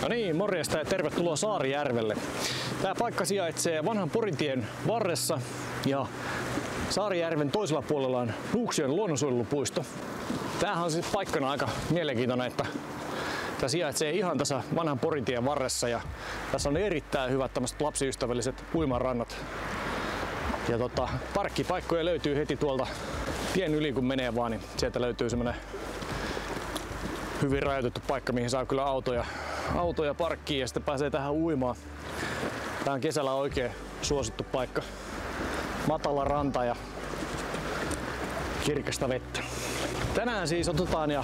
No niin, morjesta ja tervetuloa Saarijärvelle. Tämä paikka sijaitsee vanhan Porintien varressa ja Saarijärven toisella puolella on Nuuksion luonnonsuojelupuisto. Tämähän on siis paikkana aika mielenkiintoinen, että tämä sijaitsee ihan tässä vanhan Porintien varressa ja tässä on erittäin hyvät tämmöiset lapsiystävälliset uimarannat. Ja parkkipaikkoja löytyy heti tuolta tien yli kun menee vaan, niin sieltä löytyy semmonen hyvin rajoitettu paikka, mihin saa kyllä autoja parkkiin ja sitten pääsee tähän uimaan. Tää on kesällä oikein suosittu paikka. Matala ranta ja kirkasta vettä. Tänään siis otetaan ja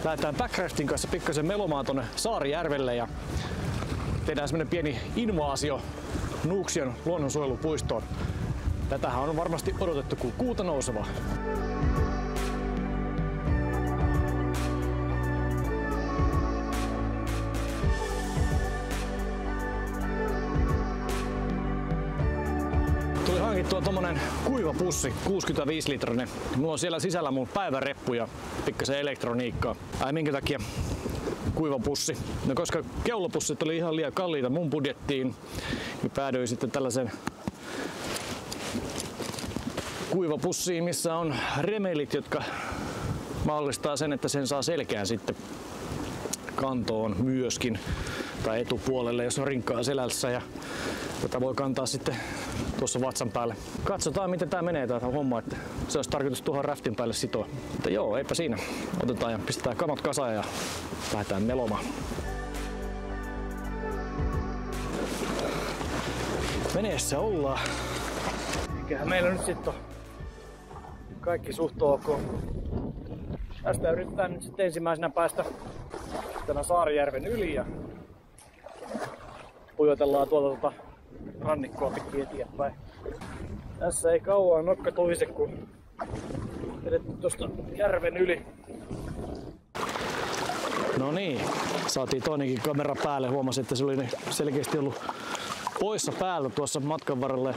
lähdetään backraftin kanssa pikkasen melomaan tonne Saarijärvelle ja tehdään semmonen pieni invaasio Nuuksion luonnonsuojelupuistoon. Tätähän on varmasti odotettu kuin kuuta nousevaa. Tuli hankittua tommonen kuiva pussi, 65 litrainen. Mulla on siellä sisällä mun päiväreppu ja pikkasen elektroniikkaa. Minkä takia kuiva pussi? No koska keulapussit oli ihan liian kalliita mun budjettiin, niin päädyin sitten tällaisen kuivapussiin, missä on remelit, jotka mahdollistaa sen, että sen saa selkään sitten kantoon myöskin tai etupuolelle, jos on rinkkaa selässä, ja tätä voi kantaa sitten tuossa vatsan päälle. Katsotaan miten tää menee tää homma, että se olisi tarkoitus tuohon raftin päälle sitoa. Mutta joo, eipä siinä. Otetaan ja pistetään kamat kasaan ja lähdetään melomaan. Veneessä ollaan. Eiköhän meillä nyt sitten on kaikki suht ok. Tästä yritetään nyt sitten ensimmäisenä päästä tänä Saarijärven yli ja pujotellaan tuolta rannikkoa pitkin eteenpäin. Tässä ei kauan nokka toise, kun edetty tuosta järven yli. No niin, saatiin toinenkin kamera päälle. Huomasin, että se oli selkeästi ollut poissa päältä tuossa matkan varrella.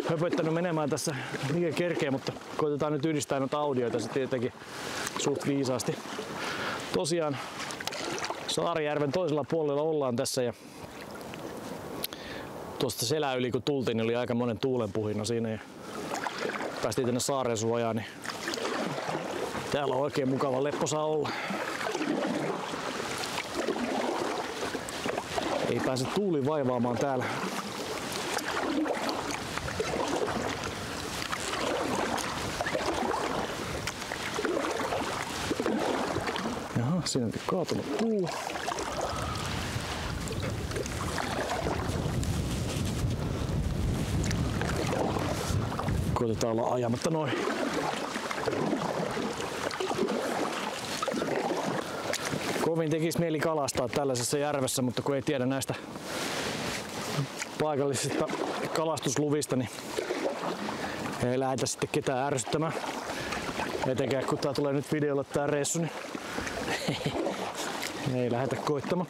Höpöttänyt menemään tässä mikä kerkeä, mutta koitetaan nyt yhdistää noita audioita sitten jotenkin suht viisaasti. Tosiaan Saarijärven toisella puolella ollaan tässä ja tuosta selän yli kun tultiin, niin oli aika monen tuulenpuhina siinä ja päästiin tänne saaren suojaan, niin täällä on oikein mukava lepposa olla. Ei pääse tuuli vaivaamaan täällä. Jaha, siinä on kaatunut puu. Koitetaan olla ajamatta noin. Kovin tekisi mieli kalastaa tällaisessa järvessä, mutta kun ei tiedä näistä paikallisista kalastusluvista, niin ei lähdetä sitten ketään ärsyttämään. Etenkään kun tää tulee nyt videolla tää reissu, niin ei lähdetä koittamaan.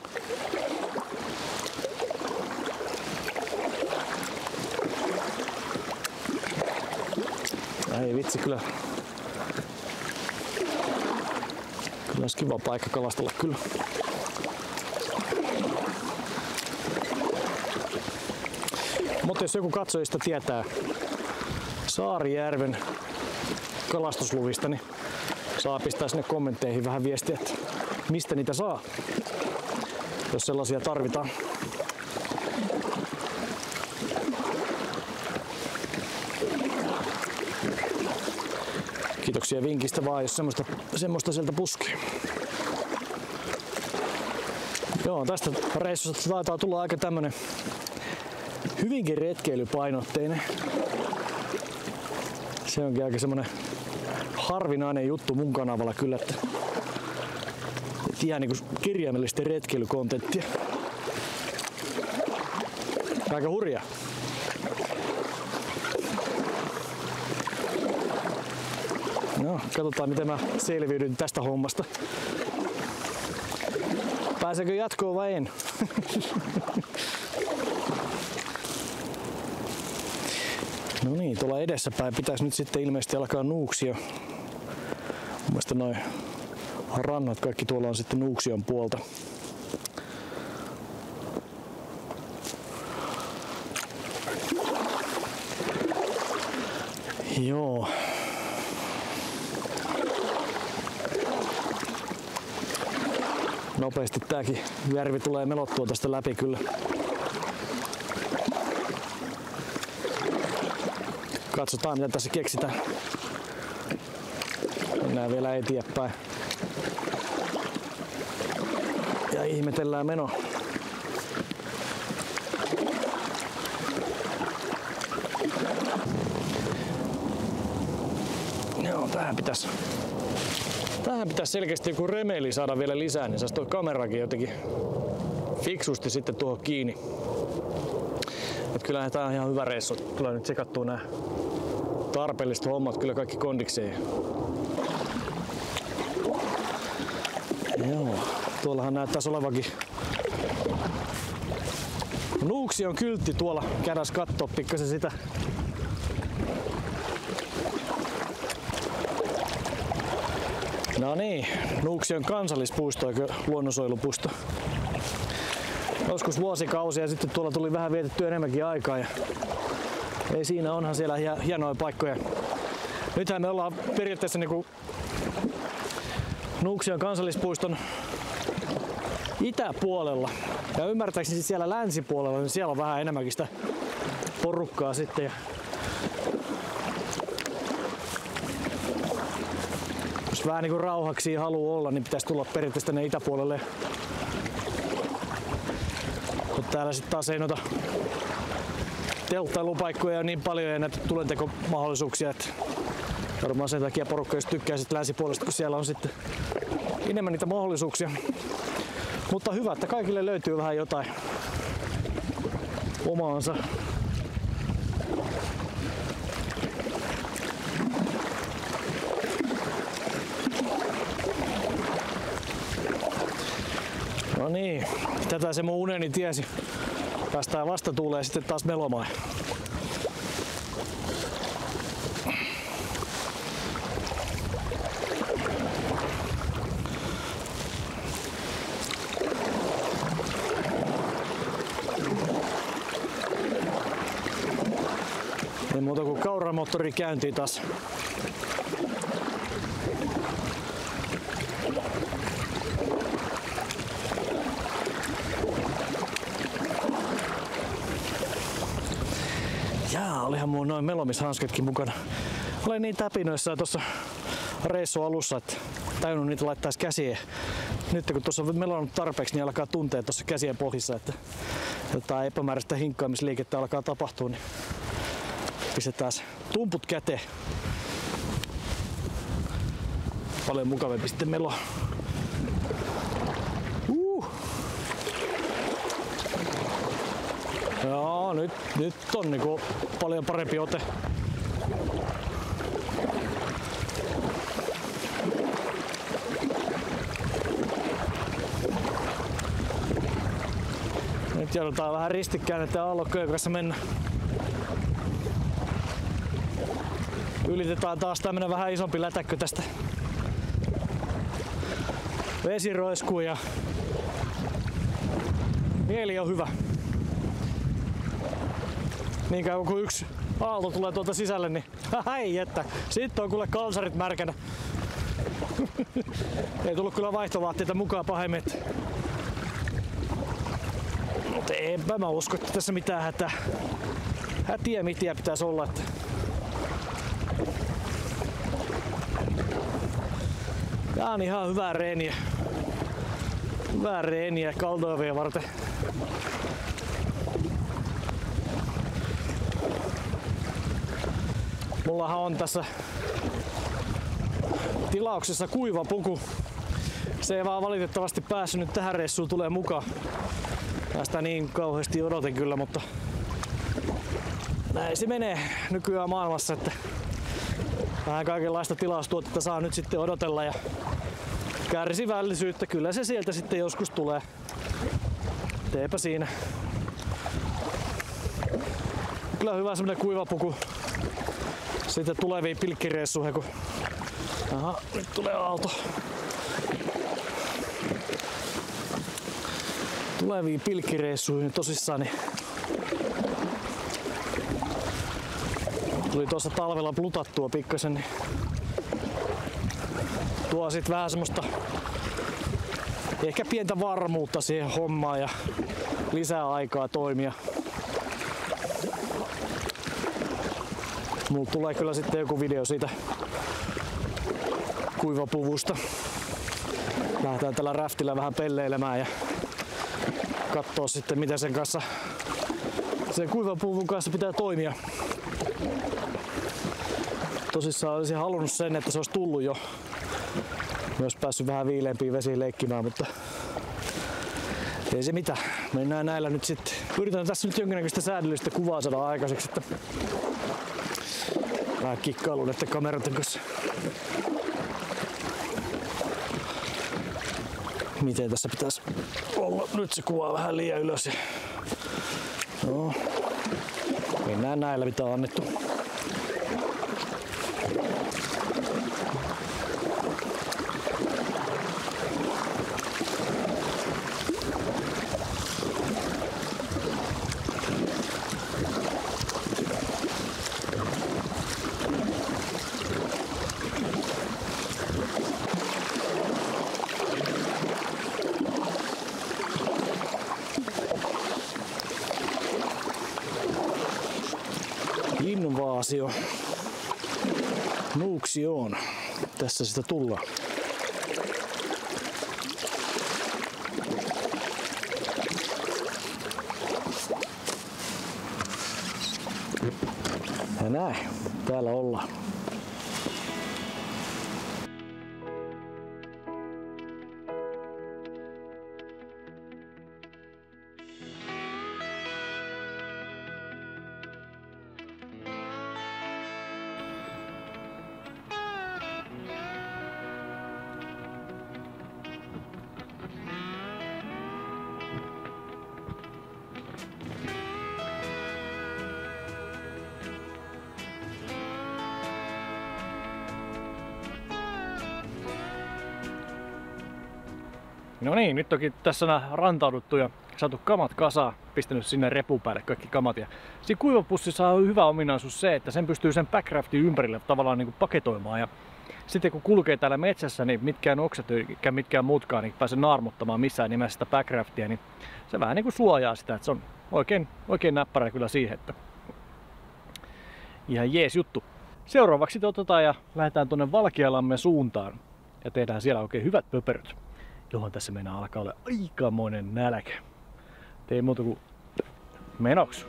Ei vitsi, kyllä olisi kiva paikka kalastella kyllä. Mutta jos joku katsojista tietää Saarijärven kalastusluvista, niin saa pistää sinne kommentteihin vähän viestiä, että mistä niitä saa, jos sellaisia tarvitaan. Kiitoksia vinkistä vaan, jos semmoista sieltä puskee. Joo, tästä reissusta taitaa tulla aika tämmönen hyvinkin retkeilypainotteinen. Se onkin aika semmonen harvinainen juttu mun kanavalla kyllä, että ihan niinku kirjaimellisesti retkeilykontenttia. Aika hurjaa. No, katsotaan miten mä selviydyn tästä hommasta. Pääseekö jatkoon vai en? No niin, tuolla edessäpäin pitäisi nyt sitten ilmeisesti alkaa Nuuksio. Mun mielestä noin rannat kaikki tuolla on sitten Nuuksion puolta. Joo. Nopeasti tääkin järvi tulee melottua tästä läpi kyllä. Katsotaan mitä tässä keksitään. Mennään vielä eteenpäin. Ja ihmetellään meno. Joo, tähän pitäisi selkeästi joku remeli saada vielä lisää, niin saisi tuo kamerakin jotenkin fiksusti sitten tuohon kiinni. Et kyllähän tää on ihan hyvä reissu. Tulee nyt tsekattua nää tarpeelliset hommat kyllä kaikki kondikseen. Joo, tuollahan näyttäisi olevakin Nuuksion kyltti tuolla. Käydään kattoo pikkasen sitä. No niin, Nuuksion kansallispuisto eikä luonnonsuojelupuisto. Joskus vuosikausia sitten tuolla tuli vähän vietettyä enemmänkin aikaa ja ei siinä, onhan siellä hienoja paikkoja. Nythän me ollaan periaatteessa niinku Nuuksion kansallispuiston itäpuolella ja ymmärtääkseni siellä länsipuolella, niin siellä on vähän enemmänkin sitä porukkaa sitten. Jos vähän niinku rauhaksi haluaa olla, niin pitäisi tulla periaatteessa tänne itäpuolelle. Mutta täällä sitten taas ei noita telttailupaikkoja niin paljon ja näitä tulentekomahdollisuuksia, että varmaan sen takia porukka jos tykkää sitten länsipuolesta, kun siellä on sitten enemmän niitä mahdollisuuksia. Mutta hyvä, että kaikille löytyy vähän jotain omaansa. No niin, tätä se mun uneni tiesi. Päästään vastatuuleen sitten taas melomaan. Ei muuta kuin kauramoottori käyntiin taas. Jaa, olihan mulla noin melomishansketkin mukana. Olen niin täpinöissään tuossa reissun alussa, että tajunnut niitä laittaisi käsiin. Nyt kun tuossa on melonnut tarpeeksi, niin alkaa tuntea tuossa käsien pohjissa, että jotain epämääräistä hinkkaamisliikettä alkaa tapahtua, niin pistetään tumput käteen. Paljon mukavampi sitten meloa. Joo, nyt on niinku paljon parempi ote. Nyt joudutaan vähän ristikäännettä aallokkojen kanssa mennä. Ylitetään taas tämmönen vähän isompi lätäkkö tästä. Vesi roiskuu ja mieli on hyvä. Niin kauan kun yksi aalto tulee tuolta sisälle, niin ei että. Sitten on kuule kalsarit märkänä. Ei tullut kyllä vaihtovaatteita mukaan pahemmin. Mutta enpä mä usko, että tässä mitään hätiä mitiä pitäisi olla. Että tää on ihan hyvää reeniä. Hyvää reeniä kaldoivia varten. Mullahan on tässä tilauksessa kuiva puku. Se ei vaan valitettavasti päässyt nyt tähän reissuun tulee mukaan. Tästä niin kauheasti odotin kyllä, mutta näin se menee nykyään maailmassa, että vähän kaikenlaista tilaustuotetta saa nyt sitten odotella ja kärsivällisyyttä. Kyllä se sieltä sitten joskus tulee. Teepä siinä. Kyllä hyvä semmonen kuiva puku. Sitten tuleviin pilkkireissuihin, kun aha, nyt tulee aalto. Tuleviin pilkkireissuihin tosissaan, niin Tuli tuossa talvella plutattua pikkasen, niin tuo sit vähän semmoista ehkä pientä varmuutta siihen hommaan ja lisää aikaa toimia. Mulla tulee kyllä sitten joku video siitä kuivapuvusta. Lähdetään tällä räftillä vähän pelleilemään ja katsoo sitten miten sen kanssa, sen kuivapuvun kanssa pitää toimia. Tosissaan olisin halunnut sen, että se olisi tullut jo. Myös päässyt vähän viileämpiin vesiin leikkimään, mutta ei se mitään. Mennään näillä nyt sitten. Yritän tässä nyt jonkinnäköistä säädöllistä kuvaa saada aikaiseksi, että vähän kikkailuun näiden kameroiden kanssa. Miten tässä pitäisi olla? Nyt se kuvaa vähän liian ylös. No, mennään näillä mitä on annettu. Innovaatio. Nuuksioon. Tässä sitä tullaan. Ja näin. Täällä ollaan. No niin, nyt onkin tässä rantauduttu ja saatu kamat kasaan, pistänyt sinne repun päälle kaikki kamat. Ja siinä kuivapussissa on hyvä ominaisuus se, että sen pystyy sen backraftin ympärille tavallaan niin kuin paketoimaan. Ja sitten kun kulkee täällä metsässä, niin mitkään oksat eikä mitkään muutkaan niin pääse naarmuttamaan missään nimessä sitä backraftia, niin se vähän niin kuin suojaa sitä, että se on oikein näppärä kyllä siihen, että ihan jees juttu. Seuraavaksi otetaan ja lähdetään tuonne Valkealammen suuntaan ja tehdään siellä oikein hyvät pöperöt, johon tässä meinaa alkaa olla aikamoinen nälkä. Ei muuta kuin menoksi.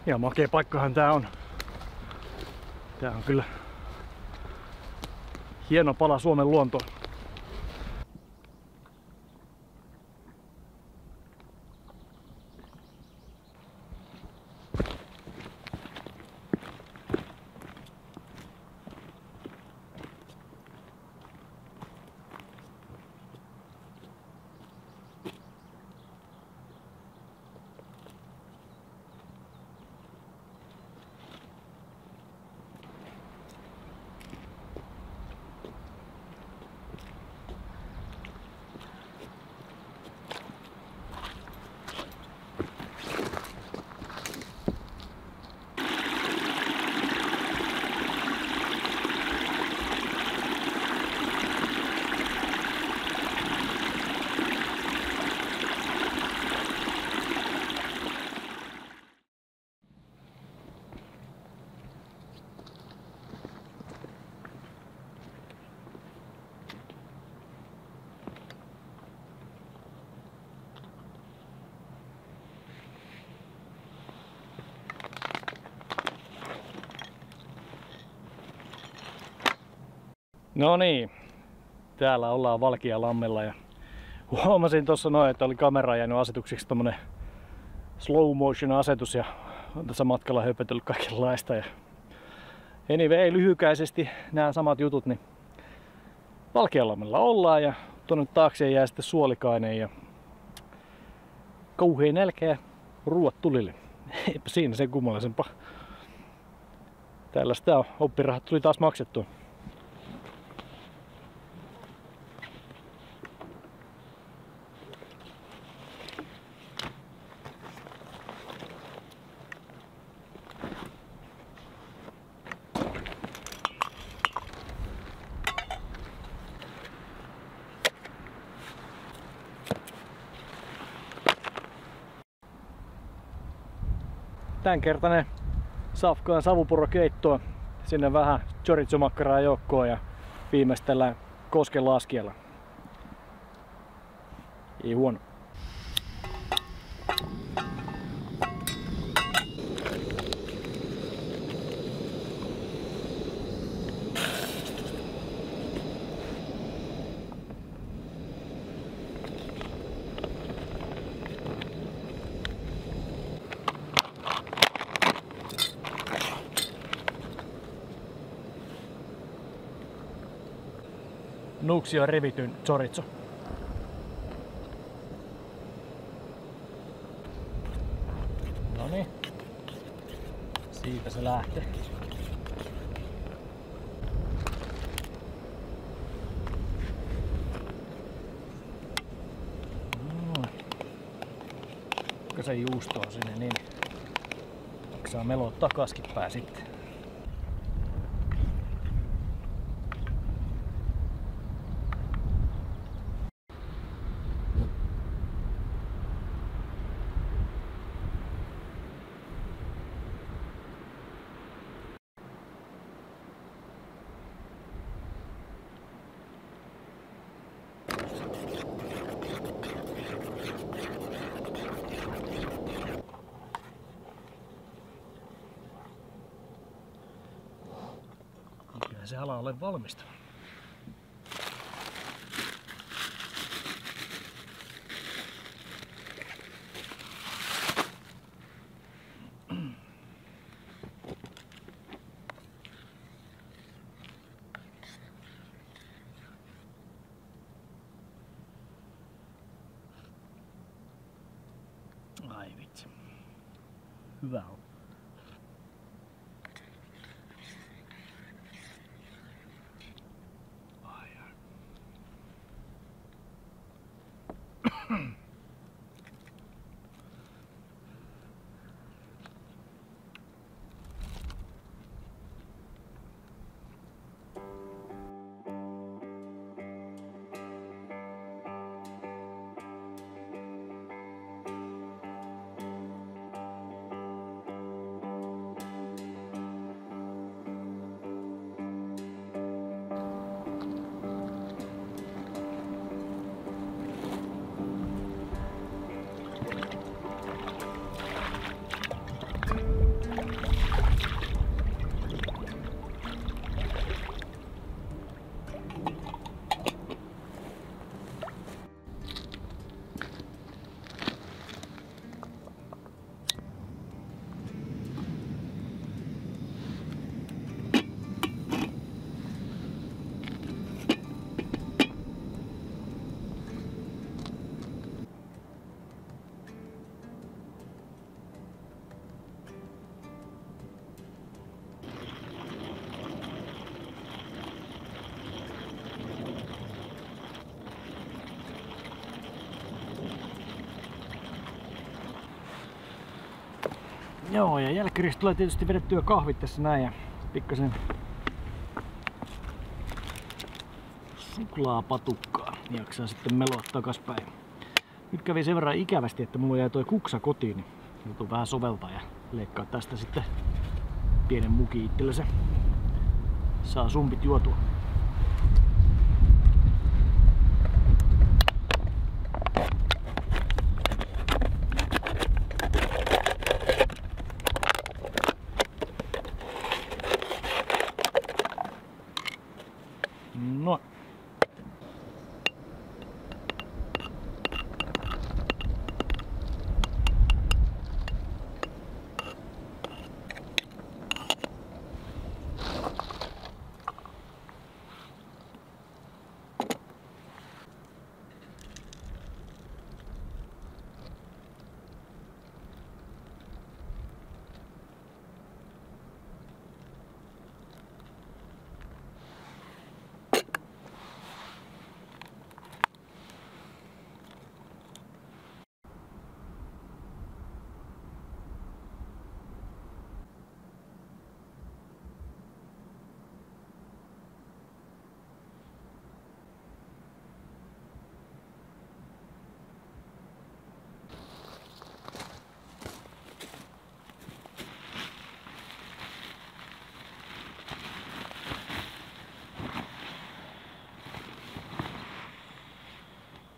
Ja makea paikkahan tää on. Tää on kyllä hieno pala Suomen luontoa. No niin, täällä ollaan Valkealammella ja huomasin tuossa noin, että oli kamera jäänyt asetuksiksi tommonen slow motion asetus ja on tässä matkalla höpötellyt kaikenlaista. Ja anyway, lyhykäisesti nämä samat jutut, niin Valkealammella ollaan ja tuonne taakse jää sitten Suolikainen ja kauhea nälkä ja ruuat tulille. Eipä siinä sen kummallisempaa. Tällaista on. Oppirahat tuli taas maksettua. Tämänkertainen safkaan savupurokeittoa. Sinne vähän chorizo-makkaraa joukkoon ja viimeistellään kosken laskijalla. Ei huono. Nuuksio revityn chorizo. Noniin. Siitä se lähtee. Kun se juustoa sinne, niin saa meloa takaskin pää sitten. Se ala ole valmista. Ai vitsi. Hyvä on. Joo, ja jälkkäristä tulee tietysti vedettyä kahvit tässä näin ja pikkasen suklaapatukkaa. Jaksaa sitten meloa takaspäin. Nyt kävi sen verran ikävästi, että mulla jäi toi kuksa kotiin, niin joutuu vähän soveltaa ja leikkaa tästä sitten pienen muki itsellensä. Saa sumpit juotua. No.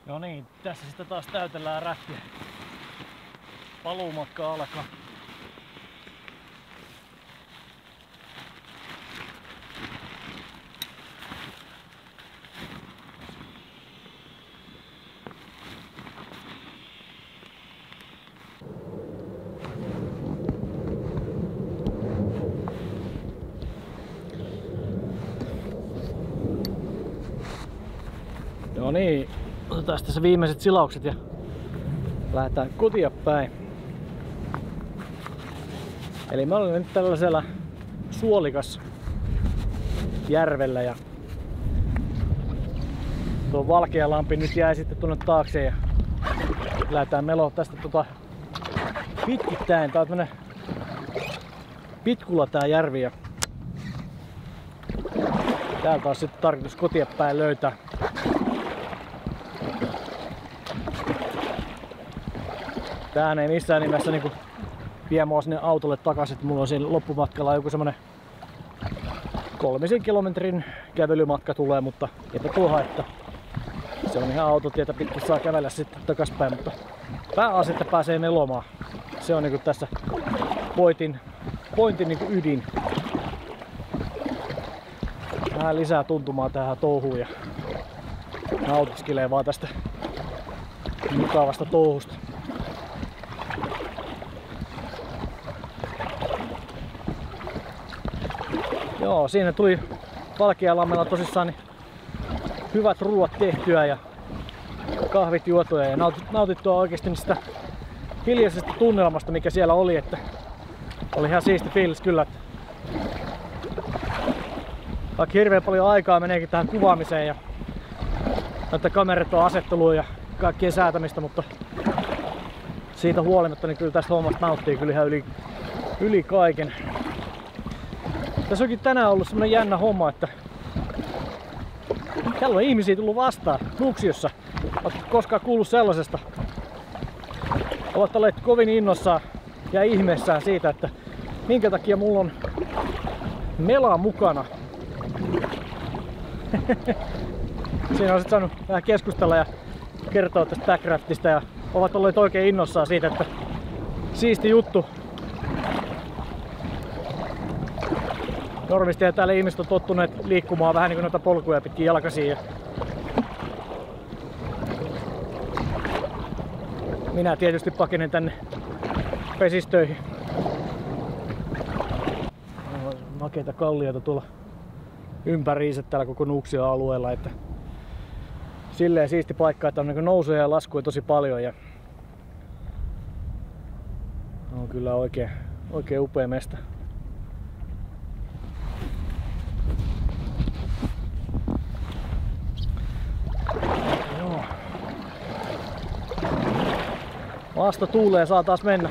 No niin, tässä sitten taas täytellään rättiä. Paluumatka alkaa. No niin, otetaan tässä viimeiset silaukset ja lähdetään kotia päin. Eli me olemme nyt tällaisella suolikas järvellä ja tuo Valkealampi nyt jäi sitten tuonne taakse ja lähdetään meloa tästä pitkittäin. Tää on tämmönen Pitkula tää järvi ja täältä on sitten tarkoitus kotia päin löytää. Tähän ei missään nimessä niinku vie mua sinne autolle takaisin. Mulla on siinä loppumatkalla joku semmonen 3 kilometrin kävelymatka tulee, mutta eipä tuo haittaa. Se on ihan autotietä pitkin, saa kävellä sitten takaspäin, mutta pääasia, että pääsee melomaan. Se on niinku tässä pointin niinku ydin. Vähän lisää tuntumaa tähän touhuun ja nautiskelee vaan tästä mukavasta touhusta. Joo, siinä tuli Valkealammella tosissaan niin hyvät ruuat tehtyä ja kahvit juotuja ja nautittua oikeesti sitä hiljaisesta tunnelmasta, mikä siellä oli, että oli ihan siisti fiilis kyllä. Vaikka hirveän paljon aikaa meneekin tähän kuvaamiseen ja näitä kamerat asetteluun ja kaikkien säätämistä, mutta siitä huolimatta niin kyllä tästä hommasta nauttii kyllä ihan yli kaiken. Tässä onkin tänään ollut semmonen jännä homma, että täällä on ihmisiä tullut vastaan Nuuksiossa. Oletko koskaan kuullut sellaisesta? Ovat olleet kovin innossaan ja ihmeessään siitä, että minkä takia mulla on mela mukana. Siinä on sit saanut vähän keskustella ja kertoa tästä backcraftista ja ovat olleet oikein innossaan siitä, että siisti juttu. Normisti ja täällä ihmiset on tottuneet liikkumaan vähän niin kuin noita polkuja pitkin jalkaisin. Ja minä tietysti pakenen tänne vesistöihin. Makeita kallioita tuolla ympäriinsä täällä koko Nuuksion alueella. Että silleen siisti paikka, että on niin nousuja ja laskuja tosi paljon. Ja on kyllä oikein upea mesta. Vasta tuulee, saa taas mennä.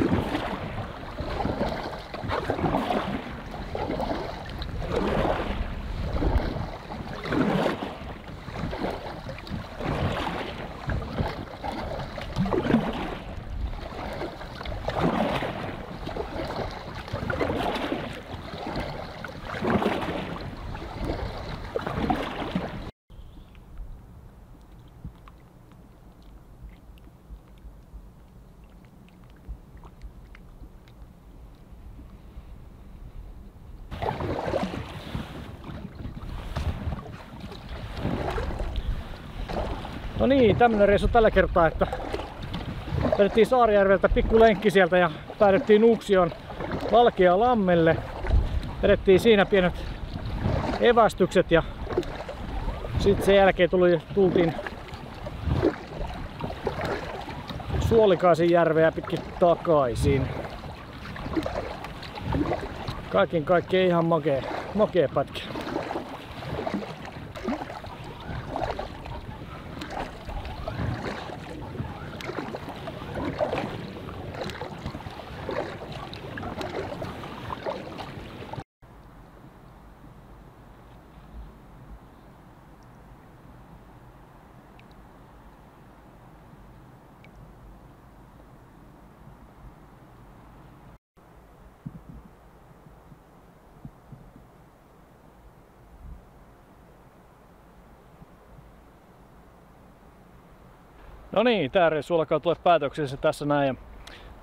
No niin, tämmönen reissu tällä kertaa, että vedettiin Saarijärveltä pikku lenkki sieltä ja päädyttiin Nuuksion Valkealammelle. Vedettiin siinä pienet evästykset ja sitten sen jälkeen tultiin Suolikaisen järveä pitkin takaisin. Kaiken kaikkiaan ihan makea pätkä. No niin, tää reissu alkaa tulla päätöksessä tässä näin. Ja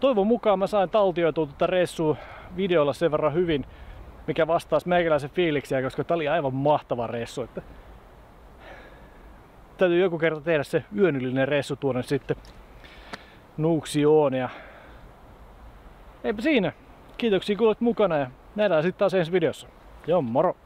toivon mukaan mä sain taltioitua tätä reissua videolla sen verran hyvin, mikä vastaisi meikäläisen fiiliksiä, koska tää oli aivan mahtava reissu. Että täytyy joku kerta tehdä se yönyllinen reissu tuonne sitten Nuuksioon. Ja eipä siinä. Kiitoksia kun olet mukana ja nähdään sitten taas ensi videossa. Joo, moro!